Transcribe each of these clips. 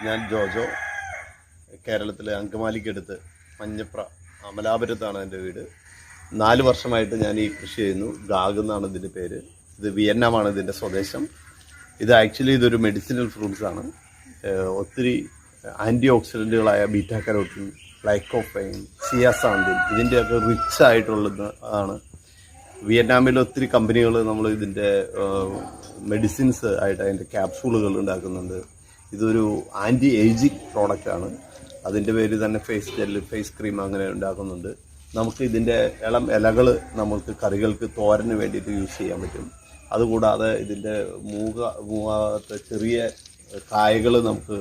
ഞാൻ ജോജോ, കേരളത്തിലെ അങ്കമാലിക്കടുത്ത് മഞ്ഞപ്ര അമലാപുരത്താണ് എൻ്റെ വീട്. 4 വർഷമായിട്ട് ഞാൻ ഈ കൃഷി ചെയ്യുന്നു. ഗാഗ് എന്നാണ് ഇതിൻ്റെ പേര്. ഇത് വിയറ്റ്നാമാണ് ഇതിൻ്റെ സ്വദേശം. ഇതൊരു മെഡിസിനൽ ഫ്രൂട്ട്സ് ആണ്. ഒത്തിരി ആൻറ്റി ഓക്സിഡൻറ്റുകളായ ബീറ്റാ കരോട്ടിൻ, ലൈക്കോപ്പൈൻ, സിയാസാന്തിൻ ഇതിൻ്റെയൊക്കെ റിച്ച് ആയിട്ടുള്ളതാണ്. വിയറ്റ്നാമിൽ ഒത്തിരി കമ്പനികൾ നമ്മൾ ഇതിൻ്റെ മെഡിസിൻസ് ആയിട്ട് അതിൻ്റെ ക്യാപ്സൂളുകൾ ഉണ്ടാക്കുന്നുണ്ട്. ഇതൊരു ആൻറ്റി ഏജിങ് പ്രോഡക്റ്റാണ്. അതിൻ്റെ പേര് തന്നെ ഫേസ് ജെല്ല്, ഫേസ് ക്രീം അങ്ങനെ ഉണ്ടാക്കുന്നുണ്ട്. നമുക്ക് ഇതിൻ്റെ ഇളം ഇലകൾ നമുക്ക് കറികൾക്ക് തോരന് വേണ്ടിയിട്ട് യൂസ് ചെയ്യാൻ പറ്റും. അതുകൂടാതെ ഇതിൻ്റെ മൂവാത്ത ചെറിയ കായകൾ നമുക്ക്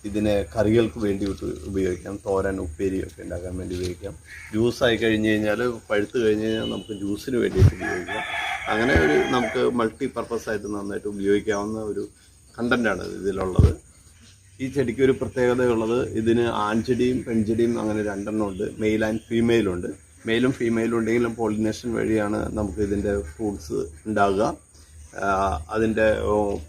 ഇതിനെ കറികൾക്ക് വേണ്ടി ഉപയോഗിക്കാം. തോരൻ, ഉപ്പേരിയൊക്കെ ഉണ്ടാക്കാൻ വേണ്ടി ഉപയോഗിക്കാം. ജ്യൂസായി കഴിഞ്ഞ് കഴിഞ്ഞാൽ, പഴുത്ത് കഴിഞ്ഞ് കഴിഞ്ഞാൽ നമുക്ക് ജ്യൂസിന് വേണ്ടിയിട്ട് ഉപയോഗിക്കാം. അങ്ങനെ നമുക്ക് മൾട്ടി പർപ്പസ് ആയിട്ട് നന്നായിട്ട് ഉപയോഗിക്കാവുന്ന ഒരു കണ്ടൻ്റാണ് ഇതിലുള്ളത്. ഈ ചെടിക്ക് ഒരു പ്രത്യേകതയുള്ളത്, ഇതിന് ആൺചെടിയും പെൺചെടിയും അങ്ങനെ 2 ഉണ്ട്. മെയിൽ ആൻഡ് ഫീമെയിലുണ്ട്. മെയിലും ഫീമെയിലും ഉണ്ടെങ്കിലും പോളിനേഷൻ വഴിയാണ് നമുക്ക് ഇതിൻ്റെ ഫ്രൂട്ട്സ് ഉണ്ടാകുക. അതിൻ്റെ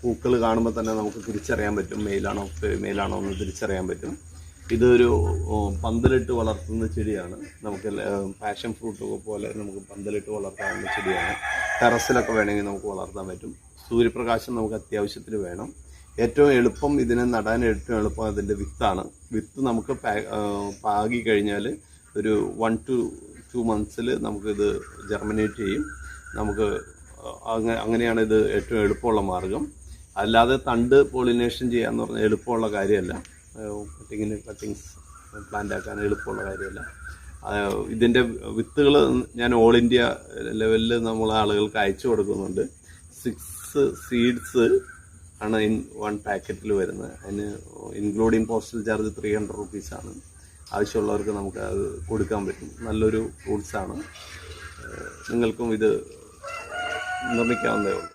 പൂക്കൾ കാണുമ്പോൾ തന്നെ നമുക്ക് തിരിച്ചറിയാൻ പറ്റും മെയിലാണോ ഫീമെയിലാണോ എന്ന് തിരിച്ചറിയാൻ പറ്റും. ഇതൊരു പന്തലിട്ട് വളർത്തുന്ന ചെടിയാണ്. നമുക്ക് പാഷൻ ഫ്രൂട്ട് പോലെ നമുക്ക് പന്തലിട്ട് വളർത്താവുന്ന ചെടിയാണ്. ടെറസിലൊക്കെ വേണമെങ്കിൽ നമുക്ക് വളർത്താൻ പറ്റും. സൂര്യപ്രകാശം നമുക്ക് അത്യാവശ്യത്തിന് വേണം. ഏറ്റവും എളുപ്പം ഇതിനെ നടാൻ ഏറ്റവും എളുപ്പം അതിൻ്റെ വിത്താണ്. വിത്ത് നമുക്ക് പാകി കഴിഞ്ഞാൽ ഒരു 1 to 2 months നമുക്കിത് ജെർമിനേറ്റ് ചെയ്യും. നമുക്ക് അങ്ങനെയാണ് ഇത് ഏറ്റവും എളുപ്പമുള്ള മാർഗം. അല്ലാതെ തണ്ട് പോളിനേഷൻ ചെയ്യാന്ന് പറഞ്ഞാൽ എളുപ്പമുള്ള കാര്യമല്ല. കട്ടിങ്സ് പ്ലാന്റ് ആക്കാൻ എളുപ്പമുള്ള കാര്യമല്ല. ഇതിൻ്റെ വിത്തുകൾ ഞാൻ ഓൾ ഇന്ത്യ ലെവലിൽ നമ്മൾ ആളുകൾക്ക് അയച്ചു കൊടുക്കുന്നുണ്ട്. 6 seeds ആണ് 1 പാക്കറ്റിൽ വരുന്നത്. അതിന് ഇൻക്ലൂഡിങ് പോസ്റ്റൽ ചാർജ് 300 rupees ആണ്. ആവശ്യമുള്ളവർക്ക് നമുക്ക് അത് കൊടുക്കാൻ പറ്റും. നല്ലൊരു ഫ്രൂട്ട്സാണ്. നിങ്ങൾക്കും ഇത് നിർമ്മിക്കാവുന്നതേ ഉള്ളൂ.